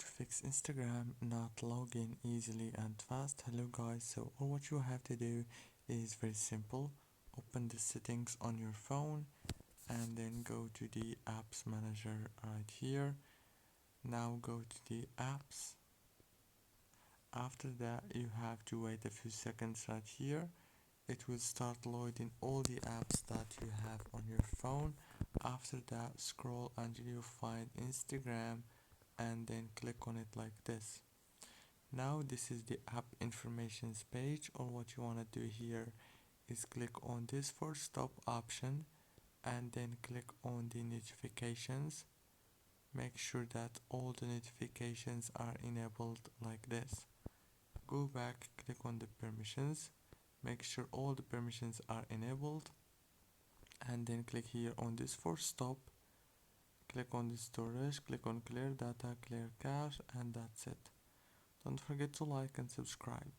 to fix Instagram not login easily and fast. Hello guys, so all what you have to do is very simple. Open the settings on your phone and then go to the apps manager right here. Now go to the apps. After that you have to wait a few seconds right here. It will start loading all the apps that you have on your phone. After that scroll until you find Instagram and then click on it like this. Now this is the app informations page. All what you want to do here is click on this for stop option and then click on the notifications. Make sure that all the notifications are enabled like this. Go back, click on the permissions, make sure all the permissions are enabled and then click here on this for stop. Click on the storage, click on clear data, clear cache, and that's it. Don't forget to like and subscribe.